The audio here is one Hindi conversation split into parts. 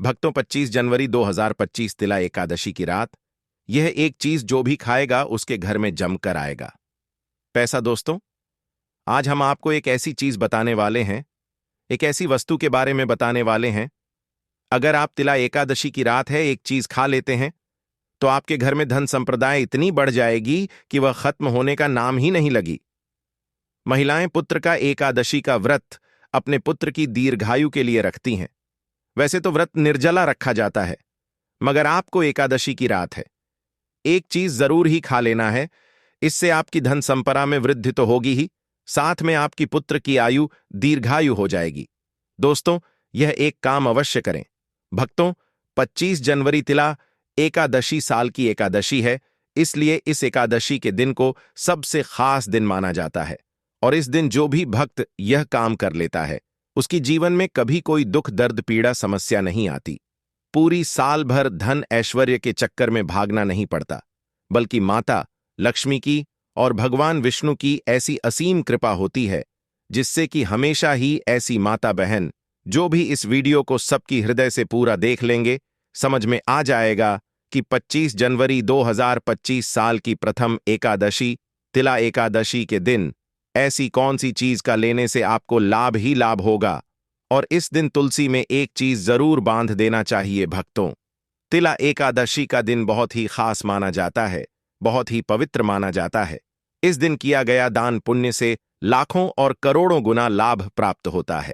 भक्तों 25 जनवरी 2025 तिला एकादशी की रात, यह एक चीज जो भी खाएगा उसके घर में जमकर आएगा। पैसा। दोस्तों, आज हम आपको एक ऐसी चीज बताने वाले हैं, एक ऐसी वस्तु के बारे में बताने वाले हैं। अगर आप तिला एकादशी की रात है एक चीज खा लेते हैं तो आपके घर में धन संप्रदाय इतनी बढ़ जाएगी कि वह खत्म होने का नाम ही नहीं लगी। महिलाएं पुत्र का एकादशी का व्रत अपने पुत्र की दीर्घायु के लिए रखती हैं। वैसे तो व्रत निर्जला रखा जाता है, मगर आपको एकादशी की रात है, एक चीज जरूर ही खा लेना है। इससे आपकी धन संपदा में वृद्धि तो होगी ही, साथ में आपकी पुत्र की आयु दीर्घायु हो जाएगी। दोस्तों, यह एक काम अवश्य करें। भक्तों, 25 जनवरी तिला एकादशी साल की एकादशी है, इसलिए इस एकादशी के दिन को सबसे खास दिन माना जाता है। और इस दिन जो भी भक्त यह काम कर लेता है उसकी जीवन में कभी कोई दुख दर्द पीड़ा समस्या नहीं आती। पूरी साल भर धन ऐश्वर्य के चक्कर में भागना नहीं पड़ता, बल्कि माता लक्ष्मी की और भगवान विष्णु की ऐसी असीम कृपा होती है, जिससे कि हमेशा ही ऐसी माता बहन जो भी इस वीडियो को सबकी हृदय से पूरा देख लेंगे, समझ में आ जाएगा कि 25 जनवरी 2025 साल की प्रथम एकादशी तिला एकादशी के दिन ऐसी कौन सी चीज का लेने से आपको लाभ ही लाभ होगा। और इस दिन तुलसी में एक चीज जरूर बांध देना चाहिए। भक्तों, तिला एकादशी का दिन बहुत ही खास माना जाता है, बहुत ही पवित्र माना जाता है। इस दिन किया गया दान पुण्य से लाखों और करोड़ों गुना लाभ प्राप्त होता है।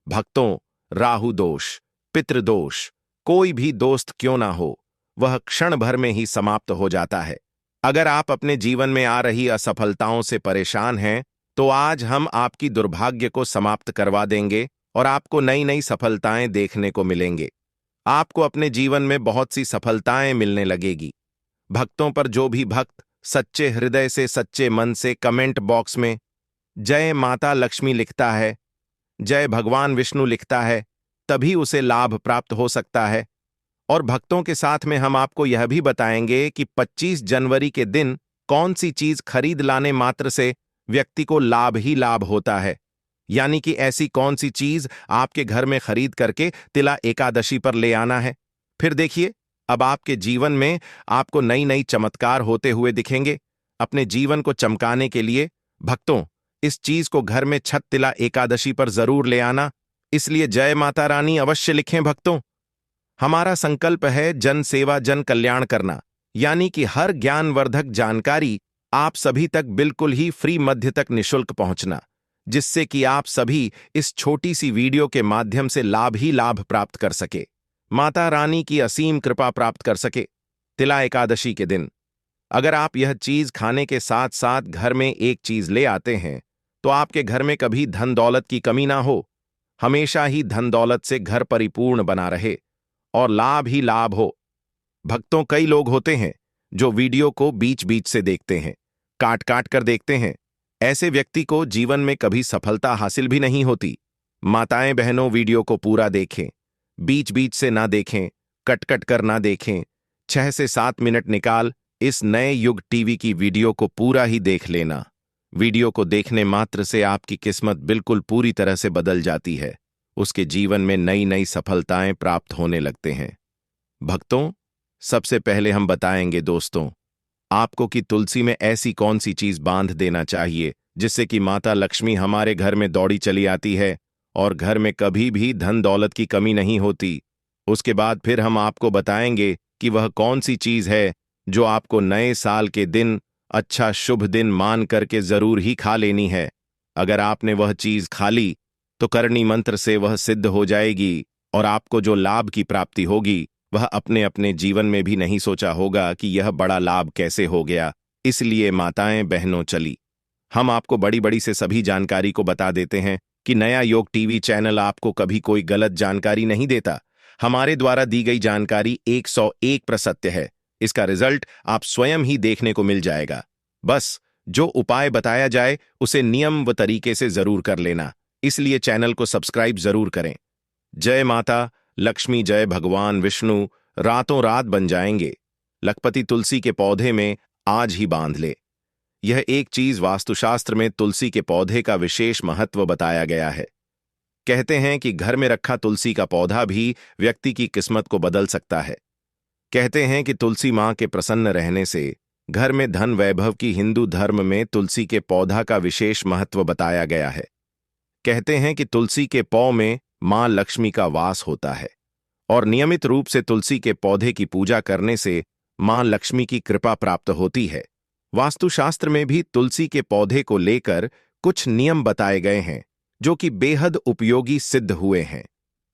भक्तों, राहु दोष, पितृदोष, कोई भी दोस्त क्यों ना हो, वह क्षण भर में ही समाप्त हो जाता है। अगर आप अपने जीवन में आ रही असफलताओं से परेशान हैं तो आज हम आपकी दुर्भाग्य को समाप्त करवा देंगे और आपको नई नई सफलताएं देखने को मिलेंगे। आपको अपने जीवन में बहुत सी सफलताएं मिलने लगेगी। भक्तों पर जो भी भक्त सच्चे हृदय से सच्चे मन से कमेंट बॉक्स में जय माता लक्ष्मी लिखता है, जय भगवान विष्णु लिखता है, तभी उसे लाभ प्राप्त हो सकता है। और भक्तों के साथ में हम आपको यह भी बताएंगे कि 25 जनवरी के दिन कौन सी चीज खरीद लाने मात्र से व्यक्ति को लाभ ही लाभ होता है। यानी कि ऐसी कौन सी चीज आपके घर में खरीद करके तिला एकादशी पर ले आना है। फिर देखिए, अब आपके जीवन में आपको नई नई चमत्कार होते हुए दिखेंगे। अपने जीवन को चमकाने के लिए भक्तों, इस चीज को घर में छठ तिला एकादशी पर जरूर ले आना। इसलिए जय माता रानी अवश्य लिखें। भक्तों, हमारा संकल्प है जन सेवा जन कल्याण करना, यानी कि हर ज्ञानवर्धक जानकारी आप सभी तक बिल्कुल ही फ्री मध्य तक निशुल्क पहुंचना, जिससे कि आप सभी इस छोटी सी वीडियो के माध्यम से लाभ ही लाभ प्राप्त कर सके, माता रानी की असीम कृपा प्राप्त कर सके। तिला एकादशी के दिन अगर आप यह चीज खाने के साथ साथ घर में एक चीज ले आते हैं तो आपके घर में कभी धन दौलत की कमी ना हो, हमेशा ही धन दौलत से घर परिपूर्ण बना रहे और लाभ ही लाभ हो। भक्तों, कई लोग होते हैं जो वीडियो को बीच बीच से देखते हैं, काट काट कर देखते हैं। ऐसे व्यक्ति को जीवन में कभी सफलता हासिल भी नहीं होती। माताएं बहनों, वीडियो को पूरा देखें, बीच बीच से ना देखें, कट कट कर ना देखें। 6 से 7 मिनट निकाल इस नए युग टीवी की वीडियो को पूरा ही देख लेना। वीडियो को देखने मात्र से आपकी किस्मत बिल्कुल पूरी तरह से बदल जाती है, उसके जीवन में नई नई सफलताएं प्राप्त होने लगते हैं। भक्तों, सबसे पहले हम बताएंगे दोस्तों आपको कि तुलसी में ऐसी कौन सी चीज बांध देना चाहिए जिससे कि माता लक्ष्मी हमारे घर में दौड़ी चली आती है और घर में कभी भी धन दौलत की कमी नहीं होती। उसके बाद फिर हम आपको बताएंगे कि वह कौन सी चीज है जो आपको नए साल के दिन अच्छा शुभ दिन मान करके जरूर ही खा लेनी है। अगर आपने वह चीज खा ली तो करणी मंत्र से वह सिद्ध हो जाएगी और आपको जो लाभ की प्राप्ति होगी वह अपने अपने जीवन में भी नहीं सोचा होगा कि यह बड़ा लाभ कैसे हो गया। इसलिए माताएं बहनों, चली हम आपको बड़ी बड़ी से सभी जानकारी को बता देते हैं कि नया योग टीवी चैनल आपको कभी कोई गलत जानकारी नहीं देता। हमारे द्वारा दी गई जानकारी 101% सत्य है। इसका रिजल्ट आप स्वयं ही देखने को मिल जाएगा। बस जो उपाय बताया जाए उसे नियम व तरीके से जरूर कर लेना। इसलिए चैनल को सब्सक्राइब जरूर करें। जय माता लक्ष्मी, जय भगवान विष्णु, रातों रात बन जाएंगे। लखपति तुलसी के पौधे में आज ही बांध ले। यह एक चीज वास्तुशास्त्र में तुलसी के पौधे का विशेष महत्व बताया गया है। कहते हैं कि घर में रखा तुलसी का पौधा भी व्यक्ति की किस्मत को बदल सकता है। कहते हैं कि तुलसी मां के प्रसन्न रहने से घर में धन वैभव की हिंदू धर्म में तुलसी के पौधा का विशेष महत्व बताया गया है। कहते हैं कि तुलसी के पौ में मां लक्ष्मी का वास होता है और नियमित रूप से तुलसी के पौधे की पूजा करने से मां लक्ष्मी की कृपा प्राप्त होती है। वास्तुशास्त्र में भी तुलसी के पौधे को लेकर कुछ नियम बताए गए हैं जो कि बेहद उपयोगी सिद्ध हुए हैं।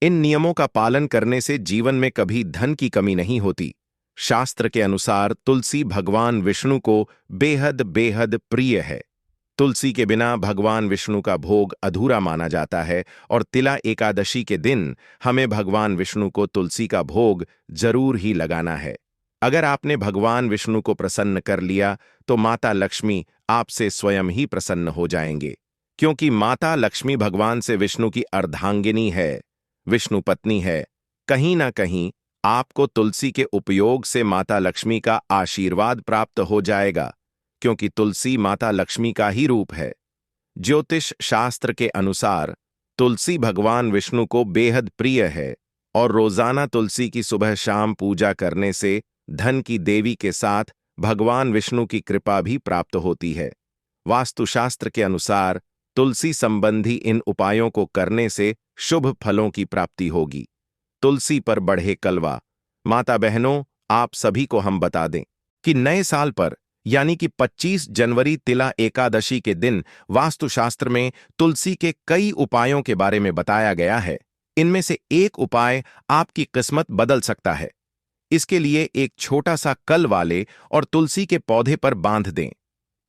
इन नियमों का पालन करने से जीवन में कभी धन की कमी नहीं होती। शास्त्र के अनुसार तुलसी भगवान विष्णु को बेहद बेहद प्रिय है। तुलसी के बिना भगवान विष्णु का भोग अधूरा माना जाता है और तिला एकादशी के दिन हमें भगवान विष्णु को तुलसी का भोग जरूर ही लगाना है। अगर आपने भगवान विष्णु को प्रसन्न कर लिया तो माता लक्ष्मी आपसे स्वयं ही प्रसन्न हो जाएंगे, क्योंकि माता लक्ष्मी भगवान से विष्णु की अर्धांगिनी है, विष्णु पत्नी है। कहीं ना कहीं आपको तुलसी के उपयोग से माता लक्ष्मी का आशीर्वाद प्राप्त हो जाएगा, क्योंकि तुलसी माता लक्ष्मी का ही रूप है। ज्योतिष शास्त्र के अनुसार तुलसी भगवान विष्णु को बेहद प्रिय है और रोजाना तुलसी की सुबह शाम पूजा करने से धन की देवी के साथ भगवान विष्णु की कृपा भी प्राप्त होती है। वास्तुशास्त्र के अनुसार तुलसी संबंधी इन उपायों को करने से शुभ फलों की प्राप्ति होगी। तुलसी पर बढ़े कलवा। माता बहनों, आप सभी को हम बता दें कि नए साल पर यानी कि 25 जनवरी तिला एकादशी के दिन वास्तुशास्त्र में तुलसी के कई उपायों के बारे में बताया गया है। इनमें से एक उपाय आपकी किस्मत बदल सकता है। इसके लिए एक छोटा सा कल वाले और तुलसी के पौधे पर बांध दें।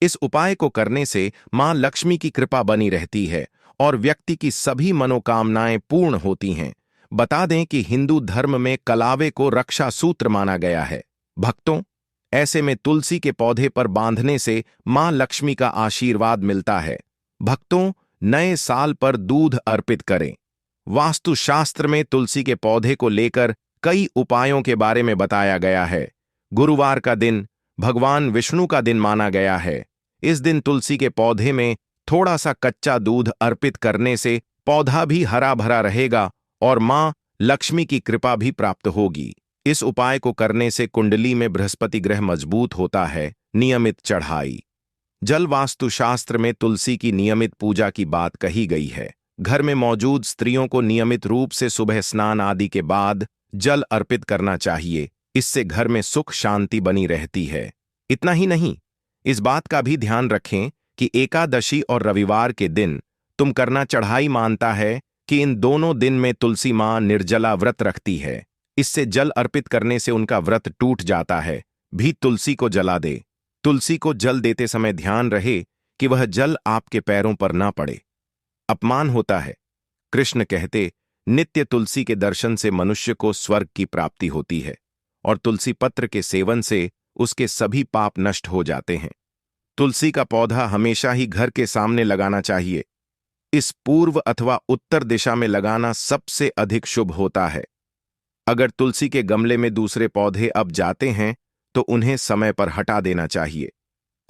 इस उपाय को करने से मां लक्ष्मी की कृपा बनी रहती है और व्यक्ति की सभी मनोकामनाएं पूर्ण होती हैं। बता दें कि हिंदू धर्म में कलावे को रक्षा सूत्र माना गया है। भक्तों, ऐसे में तुलसी के पौधे पर बांधने से मां लक्ष्मी का आशीर्वाद मिलता है। भक्तों, नए साल पर दूध अर्पित करें। वास्तुशास्त्र में तुलसी के पौधे को लेकर कई उपायों के बारे में बताया गया है। गुरुवार का दिन भगवान विष्णु का दिन माना गया है। इस दिन तुलसी के पौधे में थोड़ा सा कच्चा दूध अर्पित करने से पौधा भी हरा भरा रहेगा और मां लक्ष्मी की कृपा भी प्राप्त होगी। इस उपाय को करने से कुंडली में बृहस्पति ग्रह मजबूत होता है। नियमित चढ़ाई। जल वास्तुशास्त्र में तुलसी की नियमित पूजा की बात कही गई है। घर में मौजूद स्त्रियों को नियमित रूप से सुबह स्नान आदि के बाद जल अर्पित करना चाहिए। इससे घर में सुख शांति बनी रहती है। इतना ही नहीं, इस बात का भी ध्यान रखें कि एकादशी और रविवार के दिन तुम करना चढ़ाई मानता है कि इन दोनों दिन में तुलसी मां निर्जला व्रत रखती है। इससे जल अर्पित करने से उनका व्रत टूट जाता है। भी तुलसी को जला दे। तुलसी को जल देते समय ध्यान रहे कि वह जल आपके पैरों पर ना पड़े, अपमान होता है। कृष्ण कहते, नित्य तुलसी के दर्शन से मनुष्य को स्वर्ग की प्राप्ति होती है और तुलसी पत्र के सेवन से उसके सभी पाप नष्ट हो जाते हैं। तुलसी का पौधा हमेशा ही घर के सामने लगाना चाहिए। इस पूर्व अथवा उत्तर दिशा में लगाना सबसे अधिक शुभ होता है। अगर तुलसी के गमले में दूसरे पौधे अब जाते हैं तो उन्हें समय पर हटा देना चाहिए।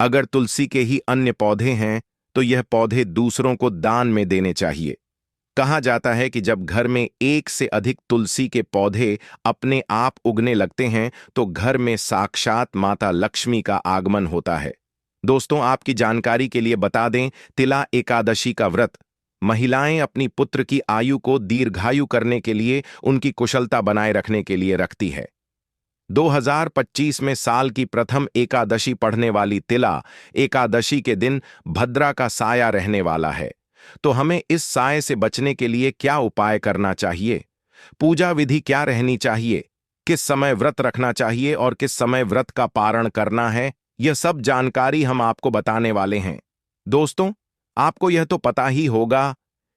अगर तुलसी के ही अन्य पौधे हैं तो यह पौधे दूसरों को दान में देने चाहिए। कहा जाता है कि जब घर में एक से अधिक तुलसी के पौधे अपने आप उगने लगते हैं तो घर में साक्षात माता लक्ष्मी का आगमन होता है। दोस्तों, आपकी जानकारी के लिए बता दें, तिला एकादशी का व्रत महिलाएं अपनी पुत्र की आयु को दीर्घायु करने के लिए, उनकी कुशलता बनाए रखने के लिए रखती है। 2025 में साल की प्रथम एकादशी पढ़ने वाली तिला एकादशी के दिन भद्रा का साया रहने वाला है। तो हमें इस साये से बचने के लिए क्या उपाय करना चाहिए, पूजा विधि क्या रहनी चाहिए, किस समय व्रत रखना चाहिए और किस समय व्रत का पारण करना है, यह सब जानकारी हम आपको बताने वाले हैं। दोस्तों, आपको यह तो पता ही होगा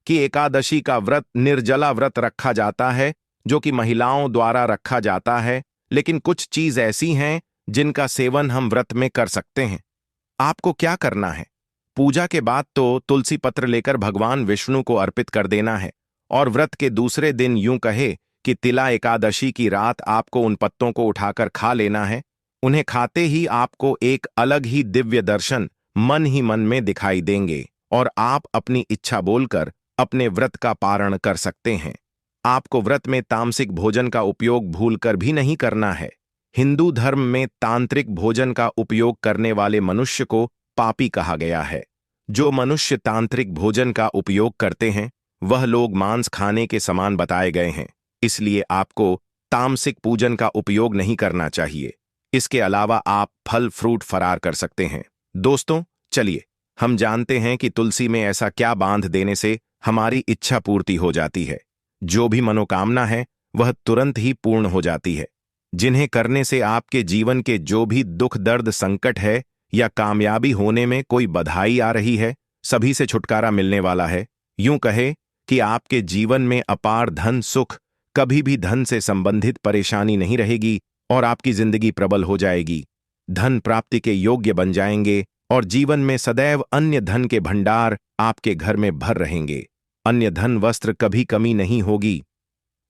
कि एकादशी का व्रत निर्जला व्रत रखा जाता है, जो कि महिलाओं द्वारा रखा जाता है। लेकिन कुछ चीज ऐसी हैं जिनका सेवन हम व्रत में कर सकते हैं। आपको क्या करना है, पूजा के बाद तो तुलसी पत्र लेकर भगवान विष्णु को अर्पित कर देना है और व्रत के दूसरे दिन यूं कहे कि तिला एकादशी की रात आपको उन पत्तों को उठाकर खा लेना है। उन्हें खाते ही आपको एक अलग ही दिव्य दर्शन मन ही मन में दिखाई देंगे और आप अपनी इच्छा बोलकर अपने व्रत का पारण कर सकते हैं। आपको व्रत में तामसिक भोजन का उपयोग भूलकर भी नहीं करना है। हिंदू धर्म में तांत्रिक भोजन का उपयोग करने वाले मनुष्य को पापी कहा गया है। जो मनुष्य तांत्रिक भोजन का उपयोग करते हैं वह लोग मांस खाने के समान बताए गए हैं, इसलिए आपको तामसिक पूजन का उपयोग नहीं करना चाहिए। इसके अलावा आप फल फ्रूट फरार कर सकते हैं। दोस्तों, चलिए हम जानते हैं कि तुलसी में ऐसा क्या बांध देने से हमारी इच्छा पूर्ति हो जाती है। जो भी मनोकामना है वह तुरंत ही पूर्ण हो जाती है, जिन्हें करने से आपके जीवन के जो भी दुख दर्द संकट है या कामयाबी होने में कोई बधाई आ रही है, सभी से छुटकारा मिलने वाला है। यूं कहे कि आपके जीवन में अपार धन सुख, कभी भी धन से संबंधित परेशानी नहीं रहेगी और आपकी जिंदगी प्रबल हो जाएगी। धन प्राप्ति के योग्य बन जाएंगे और जीवन में सदैव अन्य धन के भंडार आपके घर में भर रहेंगे। अन्य धन वस्त्र कभी कमी नहीं होगी।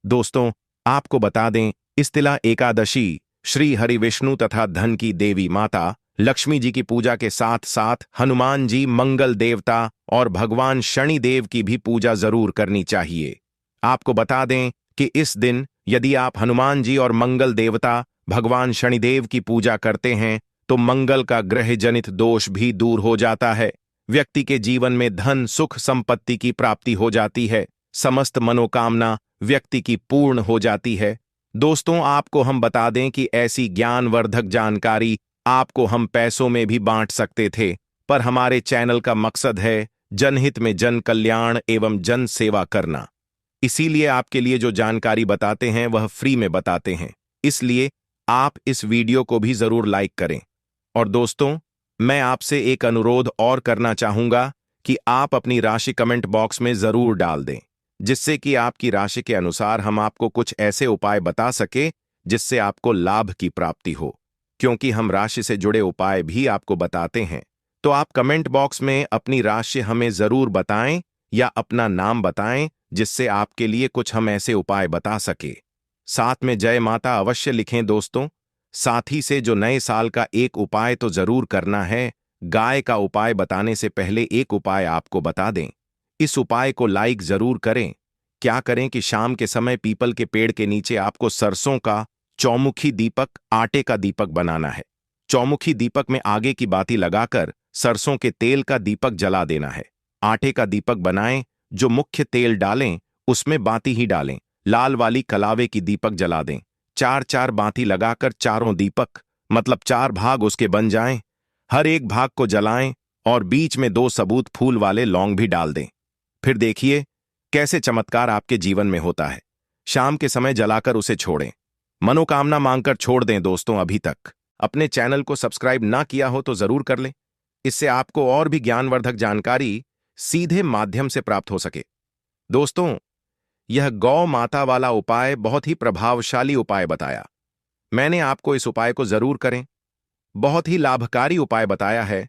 दोस्तों, आपको बता दें, इस तिला एकादशी श्री हरि विष्णु तथा धन की देवी माता लक्ष्मी जी की पूजा के साथ साथ हनुमान जी, मंगल देवता और भगवान शनि देव की भी पूजा जरूर करनी चाहिए। आपको बता दें कि इस दिन यदि आप हनुमान जी और मंगल देवता भगवान शनिदेव की पूजा करते हैं तो मंगल का ग्रह जनित दोष भी दूर हो जाता है। व्यक्ति के जीवन में धन सुख संपत्ति की प्राप्ति हो जाती है। समस्त मनोकामना व्यक्ति की पूर्ण हो जाती है। दोस्तों, आपको हम बता दें कि ऐसी ज्ञानवर्धक जानकारी आपको हम पैसों में भी बांट सकते थे, पर हमारे चैनल का मकसद है जनहित में जन कल्याण एवं जन सेवा करना। इसीलिए आपके लिए जो जानकारी बताते हैं वह फ्री में बताते हैं। इसलिए आप इस वीडियो को भी जरूर लाइक करें। और दोस्तों, मैं आपसे एक अनुरोध और करना चाहूंगा कि आप अपनी राशि कमेंट बॉक्स में जरूर डाल दें, जिससे कि आपकी राशि के अनुसार हम आपको कुछ ऐसे उपाय बता सके जिससे आपको लाभ की प्राप्ति हो। क्योंकि हम राशि से जुड़े उपाय भी आपको बताते हैं, तो आप कमेंट बॉक्स में अपनी राशि हमें जरूर बताएं या अपना नाम बताएं, जिससे आपके लिए कुछ हम ऐसे उपाय बता सके। साथ में जय माता अवश्य लिखें दोस्तों। साथ ही से जो नए साल का एक उपाय तो जरूर करना है। गाय का उपाय बताने से पहले एक उपाय आपको बता दें। इस उपाय को लाइक जरूर करें। क्या करें कि शाम के समय पीपल के पेड़ के नीचे आपको सरसों का चौमुखी दीपक, आटे का दीपक बनाना है। चौमुखी दीपक में आगे की बाती लगाकर सरसों के तेल का दीपक जला देना है। आटे का दीपक बनाएं, जो मुख्य तेल डालें उसमें बाती ही डालें। लाल वाली कलावे की दीपक जला दें। 4-4 बाती लगाकर चारों दीपक मतलब 4 भाग उसके बन जाएं। हर एक भाग को जलाएं और बीच में 2 सबूत फूल वाले लौंग भी डाल दें। फिर देखिए कैसे चमत्कार आपके जीवन में होता है। शाम के समय जलाकर उसे छोड़ें। मनोकामना मांगकर छोड़ दें। दोस्तों, अभी तक अपने चैनल को सब्सक्राइब ना किया हो तो जरूर कर लें। इससे आपको और भी ज्ञानवर्धक जानकारी सीधे माध्यम से प्राप्त हो सके। दोस्तों, यह गौ माता वाला उपाय बहुत ही प्रभावशाली उपाय बताया। मैंने आपको इस उपाय को जरूर करें। बहुत ही लाभकारी उपाय बताया है,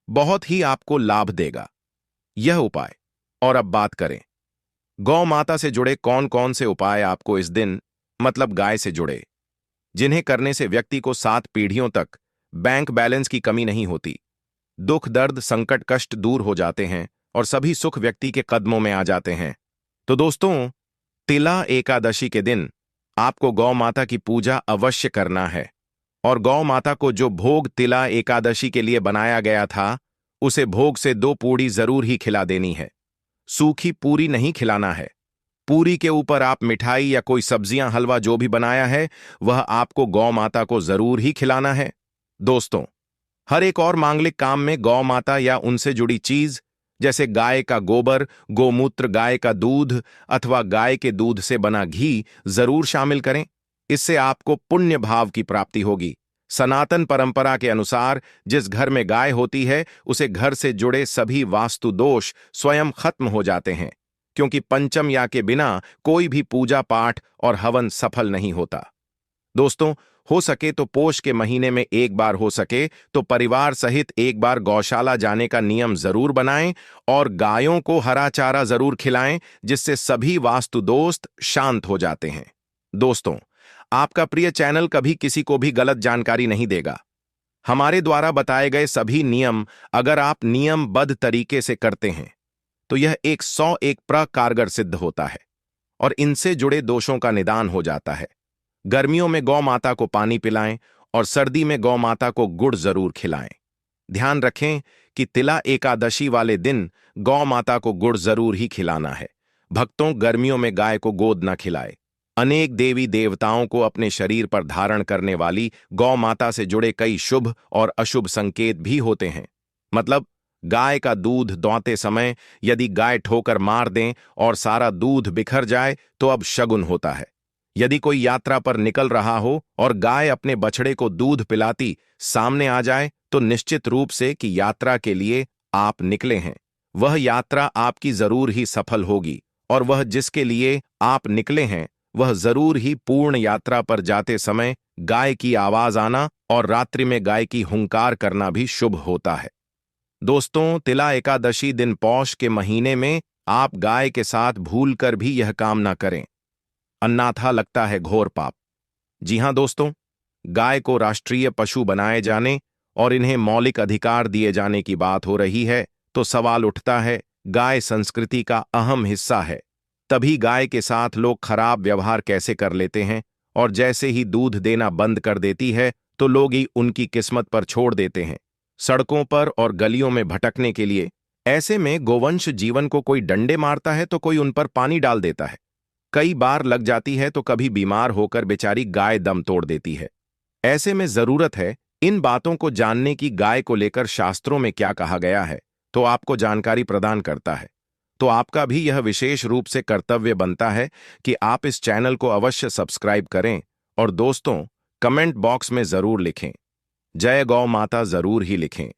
बहुत ही आपको लाभ देगा यह उपाय। और अब बात करें गौ माता से जुड़े कौन कौन से उपाय आपको इस दिन मतलब गाय से जुड़े, जिन्हें करने से व्यक्ति को 7 पीढ़ियों तक बैंक बैलेंस की कमी नहीं होती। दुख दर्द संकट कष्ट दूर हो जाते हैं और सभी सुख व्यक्ति के कदमों में आ जाते हैं। तो दोस्तों, तिला एकादशी के दिन आपको गौ माता की पूजा अवश्य करना है और गौ माता को जो भोग तिला एकादशी के लिए बनाया गया था उसे भोग से 2 पूड़ी जरूर ही खिला देनी है। सूखी पूरी नहीं खिलाना है। पूरी के ऊपर आप मिठाई या कोई सब्जियां हलवा जो भी बनाया है वह आपको गौ माता को जरूर ही खिलाना है। दोस्तों, हर एक और मांगलिक काम में गौ माता या उनसे जुड़ी चीज जैसे गाय का गोबर, गोमूत्र, गाय का दूध अथवा गाय के दूध से बना घी जरूर शामिल करें। इससे आपको पुण्य भाव की प्राप्ति होगी। सनातन परंपरा के अनुसार जिस घर में गाय होती है उसे घर से जुड़े सभी वास्तु दोष स्वयं खत्म हो जाते हैं, क्योंकि पंचम या के बिना कोई भी पूजा पाठ और हवन सफल नहीं होता। दोस्तों, हो सके तो पोष के महीने में एक बार, हो सके तो परिवार सहित एक बार गौशाला जाने का नियम जरूर बनाएं और गायों को हरा चारा जरूर खिलाएं, जिससे सभी वास्तु दोस्त शांत हो जाते हैं। दोस्तों, आपका प्रिय चैनल कभी किसी को भी गलत जानकारी नहीं देगा। हमारे द्वारा बताए गए सभी नियम अगर आप नियमबद्ध तरीके से करते हैं तो यह 101 कारगर सिद्ध होता है और इनसे जुड़े दोषों का निदान हो जाता है। गर्मियों में गौ माता को पानी पिलाएं और सर्दी में गौ माता को गुड़ जरूर खिलाएं। ध्यान रखें कि तिला एकादशी वाले दिन गौ माता को गुड़ जरूर ही खिलाना है। भक्तों, गर्मियों में गाय को गोद न खिलाए। अनेक देवी देवताओं को अपने शरीर पर धारण करने वाली गौ माता से जुड़े कई शुभ और अशुभ संकेत भी होते हैं। मतलब, गाय का दूध दोहते समय यदि गाय ठोकर मार दें और सारा दूध बिखर जाए तो अब शगुन होता है। यदि कोई यात्रा पर निकल रहा हो और गाय अपने बछड़े को दूध पिलाती सामने आ जाए तो निश्चित रूप से कि यात्रा के लिए आप निकले हैं, वह यात्रा आपकी जरूर ही सफल होगी और वह जिसके लिए आप निकले हैं वह जरूर ही पूर्ण यात्रा पर जाते समय गाय की आवाज आना और रात्रि में गाय की हुंकार करना भी शुभ होता है। दोस्तों, तिला एकादशी दिन पौष के महीने में आप गाय के साथ भूलकर भी यह काम ना करें, अन्यथा लगता है घोर पाप। जी हां दोस्तों, गाय को राष्ट्रीय पशु बनाए जाने और इन्हें मौलिक अधिकार दिए जाने की बात हो रही है तो सवाल उठता है, गाय संस्कृति का अहम हिस्सा है, तभी गाय के साथ लोग खराब व्यवहार कैसे कर लेते हैं और जैसे ही दूध देना बंद कर देती है तो लोग ही उनकी किस्मत पर छोड़ देते हैं, सड़कों पर और गलियों में भटकने के लिए। ऐसे में गोवंश जीवन को कोई डंडे मारता है तो कोई उन पर पानी डाल देता है, कई बार लग जाती है तो कभी बीमार होकर बेचारी गाय दम तोड़ देती है। ऐसे में जरूरत है इन बातों को जानने की, गाय को लेकर शास्त्रों में क्या कहा गया है तो आपको जानकारी प्रदान करता है। तो आपका भी यह विशेष रूप से कर्तव्य बनता है कि आप इस चैनल को अवश्य सब्सक्राइब करें और दोस्तों, कमेंट बॉक्स में जरूर लिखें, जय गौ माता जरूर ही लिखें।